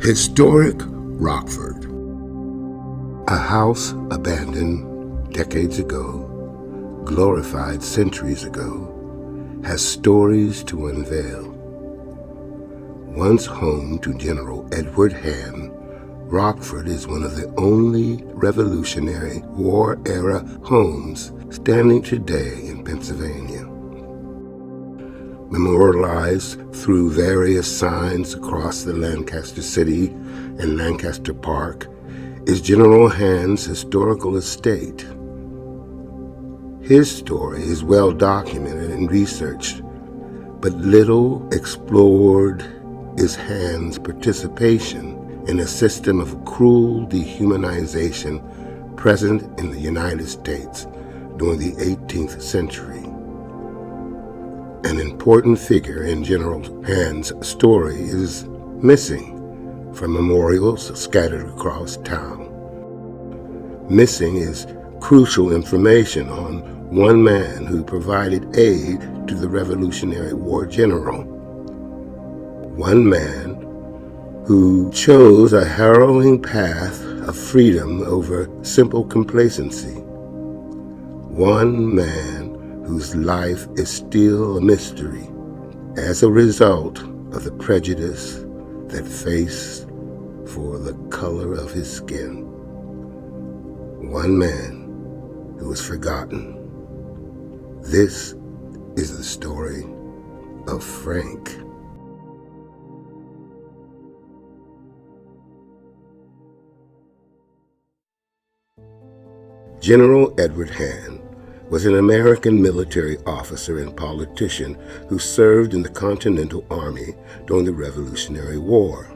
Historic Rockford. A house abandoned decades ago, glorified centuries ago, has stories to unveil. Once home to General Edward Hahn, Rockford is one of the only Revolutionary War-era homes standing today in Pennsylvania. Memorialized through various signs across the Lancaster city and Lancaster Park is General Hahn's historical estate. His story is well documented and researched, but little explored is Hahn's participation in a system of cruel dehumanization present in the United States during the 18th century. An important figure in General Hahn's story is missing from memorials scattered across town. Missing is crucial information on one man who provided aid to the Revolutionary War general. One man who chose a harrowing path of freedom over simple complacency. One man whose life is still a mystery as a result of the prejudice that faced for the color of his skin. One man who was forgotten. This is the story of Frank. General Edward Hahn was an American military officer and politician who served in the Continental Army during the Revolutionary War.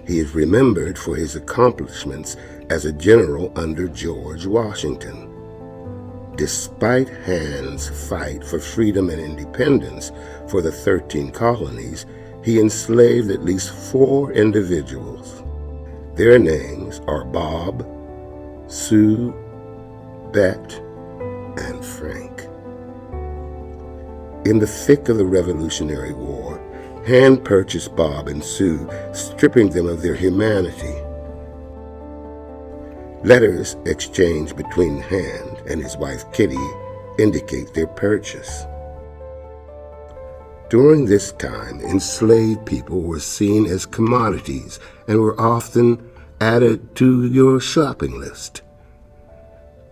He is remembered for his accomplishments as a general under George Washington. Despite Hahn's fight for freedom and independence for the 13 colonies, he enslaved at least 4 individuals. Their names are Bob, Sue, Bet, and Frank. In the thick of the Revolutionary War, Hahn purchased Bob and Sue, stripping them of their humanity. Letters exchanged between Hahn and his wife Kitty indicate their purchase. During this time, enslaved people were seen as commodities and were often added to your shopping list.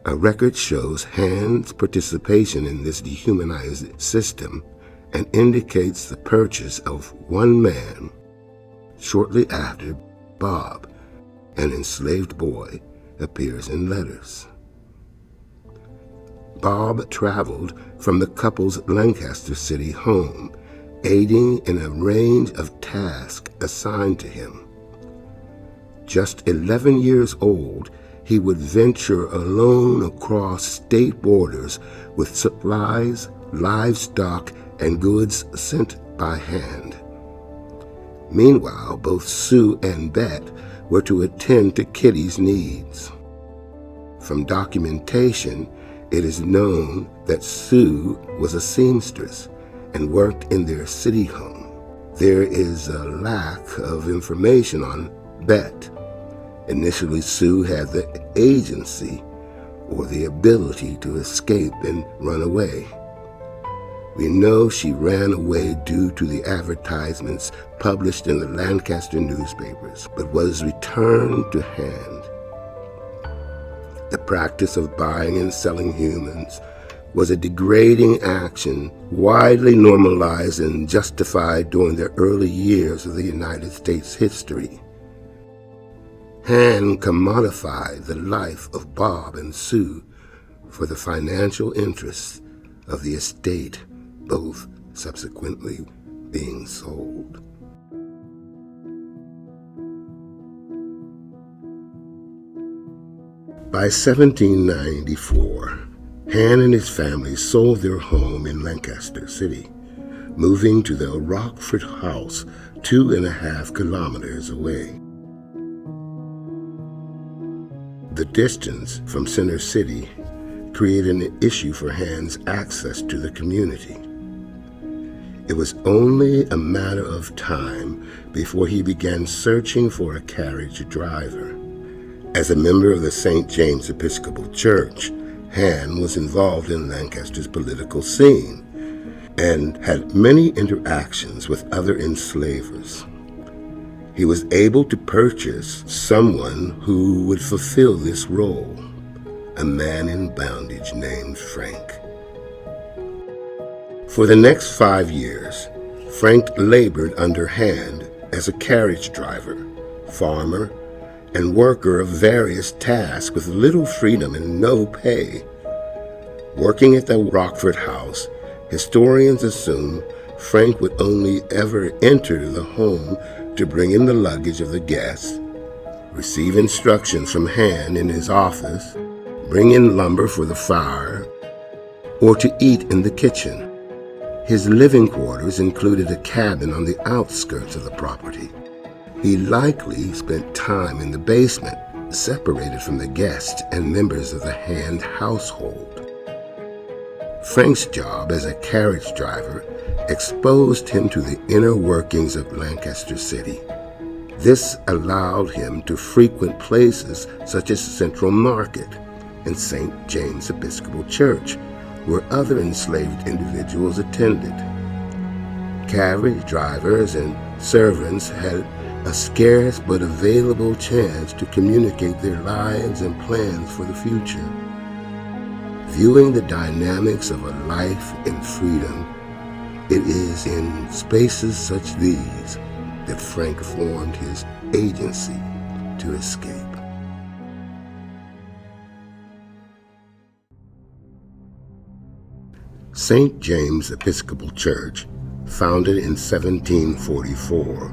A record shows Hahn's participation in this dehumanized system and indicates the purchase of one man. Shortly after, Bob, an enslaved boy, appears in letters. Bob traveled from the couple's Lancaster city home, aiding in a range of tasks assigned to him. Just 11 years old, he would venture alone across state borders with supplies, livestock, and goods sent by hand. Meanwhile, both Sue and Bet were to attend to Kitty's needs. From documentation, it is known that Sue was a seamstress and worked in their city home. There is a lack of information on Bet. Initially, Sue had the agency or the ability to escape and run away. We know she ran away due to the advertisements published in the Lancaster newspapers, but was returned to Hahn. The practice of buying and selling humans was a degrading action widely normalized and justified during the early years of the United States history. Hahn commodified the life of Bob and Sue for the financial interests of the estate, both subsequently being sold. By 1794, Hahn and his family sold their home in Lancaster City, moving to the Rockford house 2.5 kilometers away. The distance from Center City created an issue for Hahn's access to the community. It was only a matter of time before he began searching for a carriage driver. As a member of the St. James Episcopal Church, Han was involved in Lancaster's political scene and had many interactions with other enslavers. He was able to purchase someone who would fulfill this role, a man in bondage named Frank. For the next 5 years, Frank labored underhand as a carriage driver, farmer, and worker of various tasks with little freedom and no pay. Working at the Rockford house, historians assume Frank would only ever enter the home to bring in the luggage of the guests, receive instructions from Han in his office, bring in lumber for the fire, or to eat in the kitchen. His living quarters included a cabin on the outskirts of the property. He likely spent time in the basement, separated from the guests and members of the Han household. Frank's job as a carriage driver exposed him to the inner workings of Lancaster City. This allowed him to frequent places such as Central Market and St. James Episcopal Church, where other enslaved individuals attended. Carriage drivers and servants had a scarce but available chance to communicate their lives and plans for the future. Viewing the dynamics of a life in freedom, it is in spaces such these that Frank formed his agency to escape. St. James Episcopal Church, founded in 1744,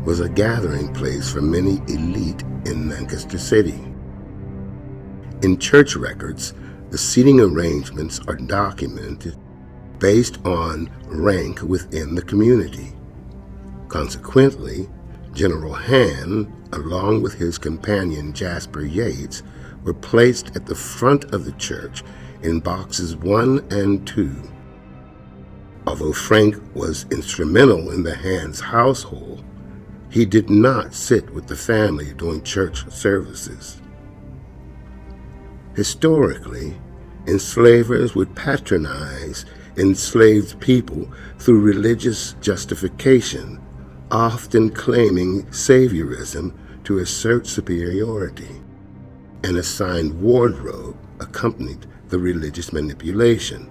was a gathering place for many elite in Lancaster City. In church records, the seating arrangements are documented based on rank within the community. Consequently, General Han, along with his companion Jasper Yates, were placed at the front of the church in boxes 1 and 2. Although Frank was instrumental in the Han's household, he did not sit with the family during church services. Historically, enslavers would patronize enslaved people through religious justification, often claiming saviorism to assert superiority. An assigned wardrobe accompanied the religious manipulation.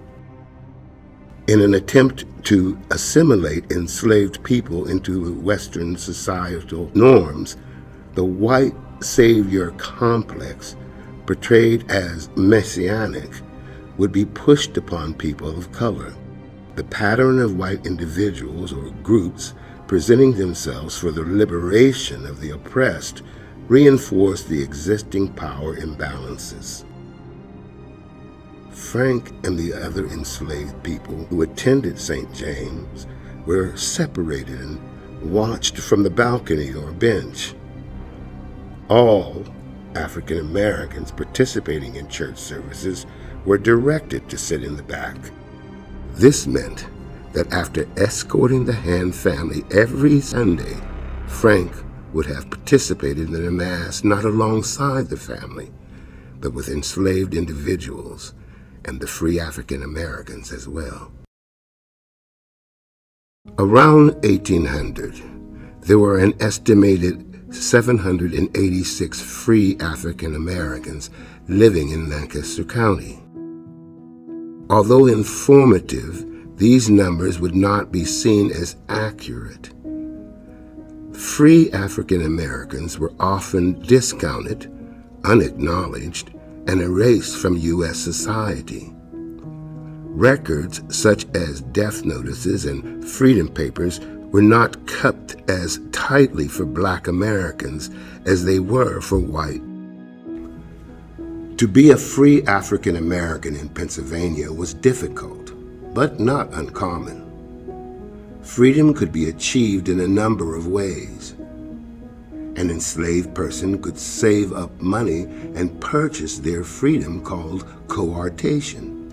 In an attempt to assimilate enslaved people into Western societal norms, the white savior complex, portrayed as messianic, would be pushed upon people of color. The pattern of white individuals or groups presenting themselves for the liberation of the oppressed reinforced the existing power imbalances. Frank and the other enslaved people who attended St. James were separated and watched from the balcony or bench. All African Americans participating in church services were directed to sit in the back. This meant that after escorting the Han family every Sunday, Frank would have participated in the Mass not alongside the family, but with enslaved individuals and the free African Americans as well. Around 1800, there were an estimated 786 free African Americans living in Lancaster County. Although informative, these numbers would not be seen as accurate. Free African Americans were often discounted, unacknowledged, and erased from U.S. society. Records such as death notices and freedom papers were not kept as tightly for Black Americans as they were for white. To be a free African American in Pennsylvania was difficult, but not uncommon. Freedom could be achieved in a number of ways. An enslaved person could save up money and purchase their freedom, called coartation.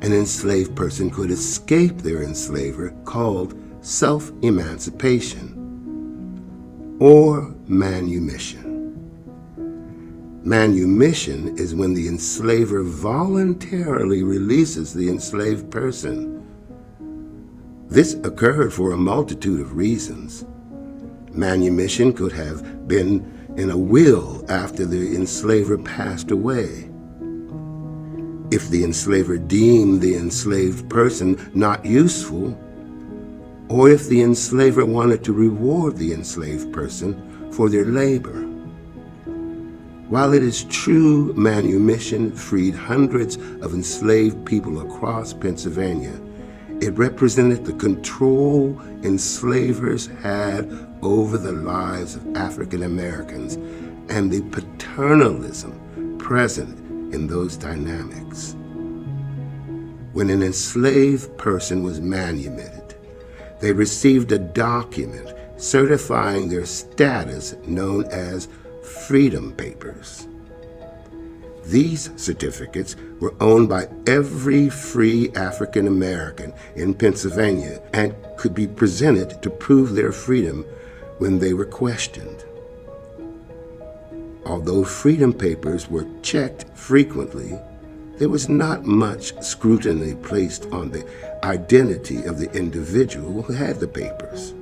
an enslaved person could escape their enslaver called self-emancipation or manumission. Manumission is when the enslaver voluntarily releases the enslaved person. This occurred for a multitude of reasons. Manumission could have been in a will after the enslaver passed away. If the enslaver deemed the enslaved person not useful, or if the enslaver wanted to reward the enslaved person for their labor. While it is true manumission freed hundreds of enslaved people across Pennsylvania, it represented the control enslavers had over the lives of African Americans and the paternalism present in those dynamics. When an enslaved person was manumitted, they received a document certifying their status known as freedom papers. These certificates were owned by every free African American in Pennsylvania and could be presented to prove their freedom when they were questioned. Although freedom papers were checked frequently, there was not much scrutiny placed on the identity of the individual who had the papers.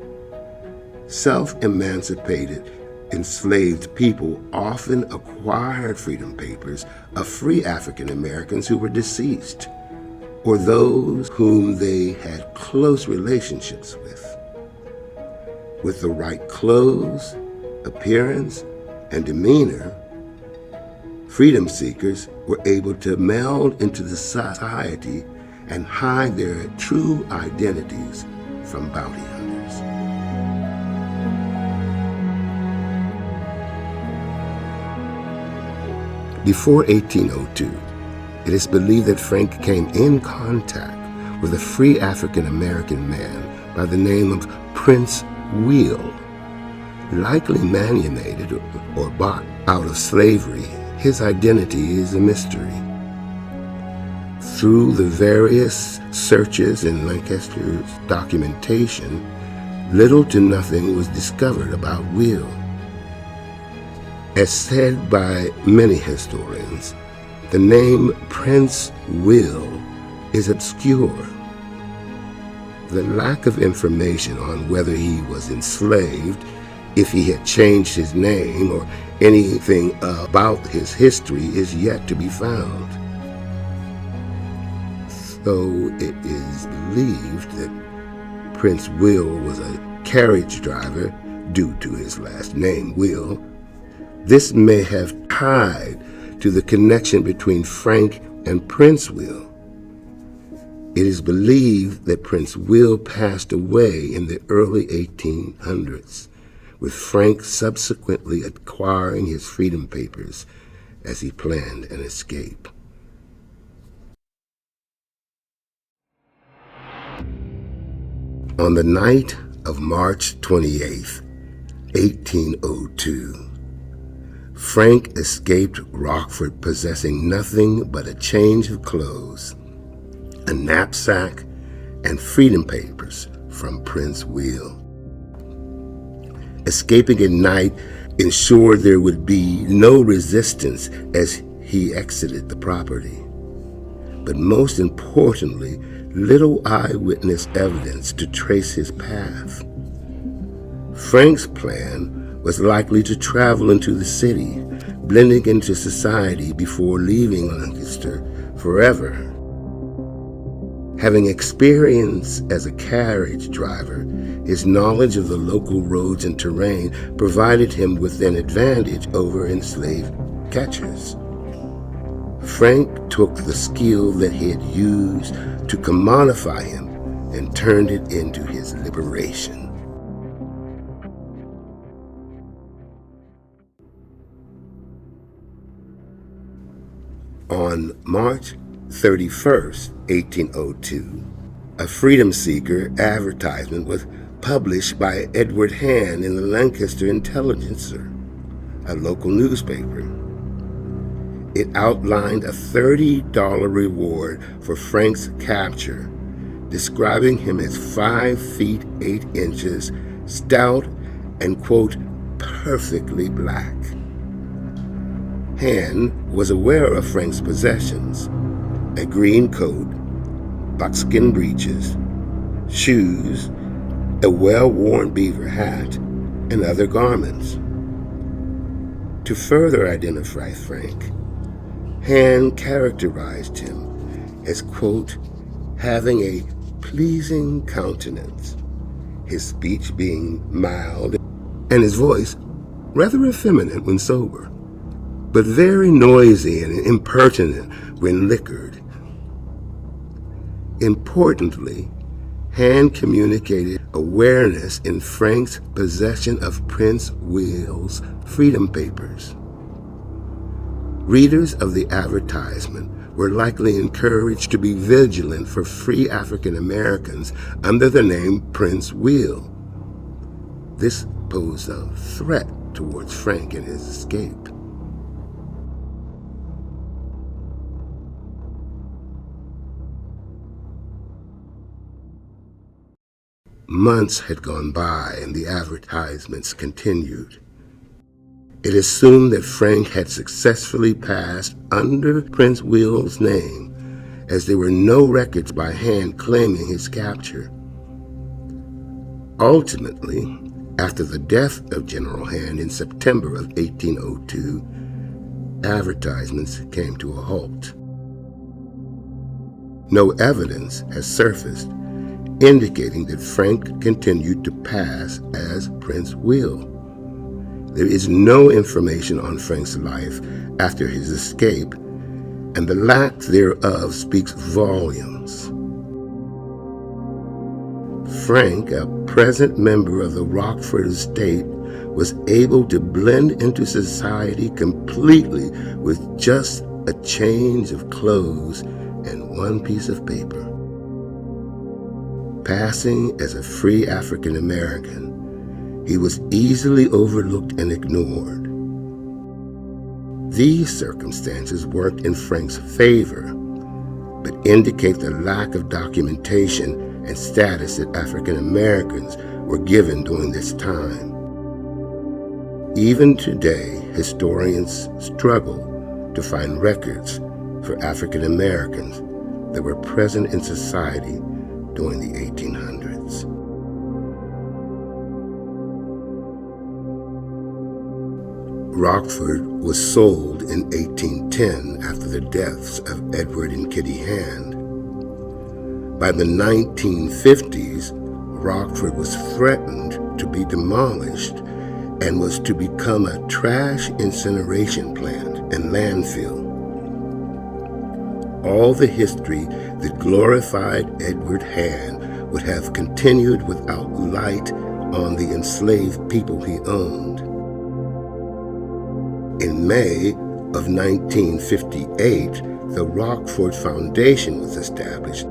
Self-emancipated enslaved people often acquired freedom papers of free African Americans who were deceased, or those whom they had close relationships with. With the right clothes, appearance, and demeanor, freedom seekers were able to meld into the society and hide their true identities from bounty hunters. Before 1802, it is believed that Frank came in contact with a free African American man by the name of Prince Will. Likely manumitted or bought out of slavery, his identity is a mystery. Through the various searches in Lancaster's documentation, little to nothing was discovered about Will. As said by many historians, the name Prince Will is obscure. The lack of information on whether he was enslaved, if he had changed his name, or anything about his history is yet to be found. Though it is believed that Prince Will was a carriage driver due to his last name, Will, this may have tied to the connection between Frank and Prince Will. It is believed that Prince Will passed away in the early 1800s, with Frank subsequently acquiring his freedom papers as he planned an escape. On the night of March 28, 1802, Frank escaped Rockford possessing nothing but a change of clothes, a knapsack, and freedom papers from Prince Will. Escaping at night ensured there would be no resistance as he exited the property. But most importantly, little eyewitness evidence to trace his path. Frank's plan was likely to travel into the city, blending into society before leaving Lancaster forever. Having experience as a carriage driver, his knowledge of the local roads and terrain provided him with an advantage over enslaved catchers. Frank took the skill that he had used to commodify him and turned it into his liberation. On March 31st, 1802, a freedom seeker advertisement was published by Edward Hand in the Lancaster Intelligencer, a local newspaper. It outlined a $30 reward for Frank's capture, describing him as 5 feet 8 inches, stout, and, quote, perfectly black. Han was aware of Frank's possessions: a green coat, buckskin breeches, shoes, a well-worn beaver hat, and other garments. To further identify Frank, Han characterized him as, quote, having a pleasing countenance, his speech being mild and his voice rather effeminate when sober, but very noisy and impertinent when liquored. Importantly, Han communicated awareness in Frank's possession of Prince Will's Freedom Papers. Readers of the advertisement were likely encouraged to be vigilant for free African Americans under the name Prince Will. This posed a threat towards Frank and his escape. Months had gone by and the advertisements continued. It assumed that Frank had successfully passed under Prince Will's name, as there were no records by Han claiming his capture. Ultimately, after the death of General Han in September of 1802, advertisements came to a halt. No evidence has surfaced indicating that Frank continued to pass as Prince Will. There is no information on Frank's life after his escape, and the lack thereof speaks volumes. Frank, a present member of the Rockford estate, was able to blend into society completely with just a change of clothes and one piece of paper. Passing as a free African American, he was easily overlooked and ignored. These circumstances worked in Frank's favor, but indicate the lack of documentation and status that African Americans were given during this time. Even today, historians struggle to find records for African Americans that were present in society during the 1800s. Rockford was sold in 1810 after the deaths of Edward and Kitty Hand. By the 1950s, Rockford was threatened to be demolished and was to become a trash incineration plant and landfill. All the history that glorified Edward Han would have continued without light on the enslaved people he owned. In May of 1958, the Rockford Foundation was established,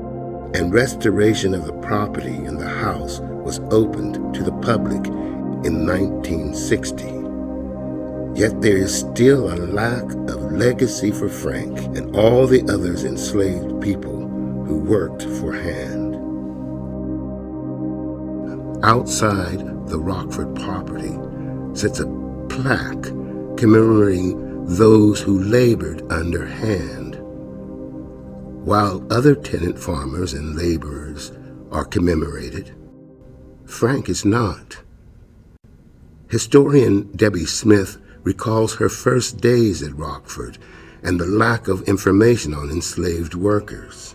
and restoration of the property in the house was opened to the public in 1960. Yet there is still a lack of legacy for Frank and all the others enslaved people who worked for Han. Outside the Rockford property sits a plaque commemorating those who labored under Han. While other tenant farmers and laborers are commemorated, Frank is not. Historian Debbie Smith recalls her first days at Rockford and the lack of information on enslaved workers.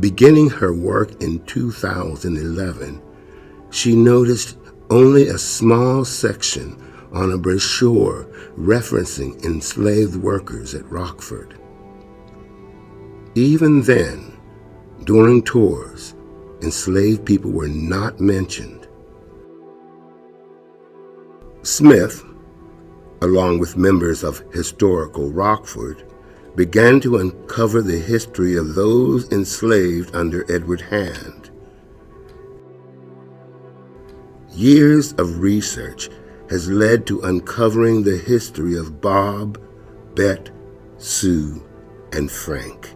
Beginning her work in 2011, she noticed only a small section on a brochure referencing enslaved workers at Rockford. Even then, during tours, enslaved people were not mentioned. Smith, along with members of Historical Rockford, began to uncover the history of those enslaved under Edward Han. Years of research has led to uncovering the history of Bob, Bet, Sue, and Frank.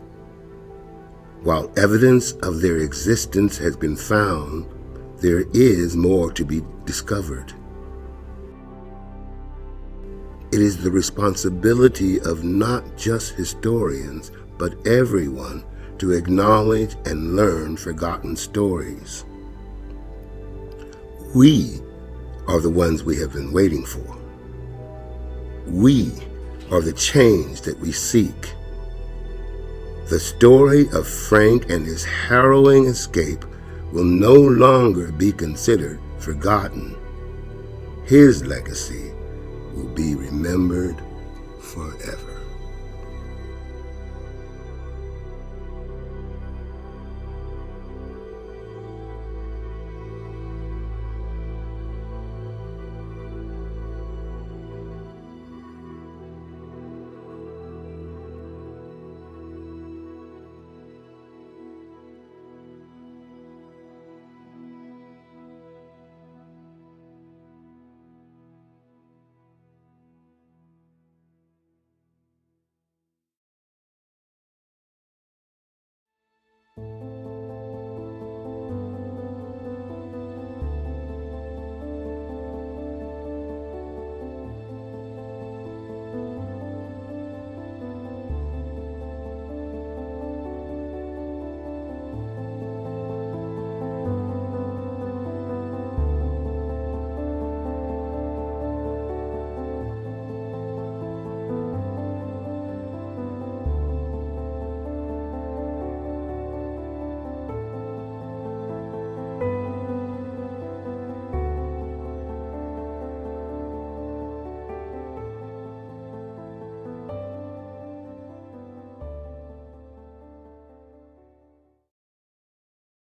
While evidence of their existence has been found, there is more to be discovered. It is the responsibility of not just historians, but everyone to acknowledge and learn forgotten stories. We are the ones we have been waiting for. We are the change that we seek. The story of Frank and his harrowing escape will no longer be considered forgotten. His legacy will be remembered forever.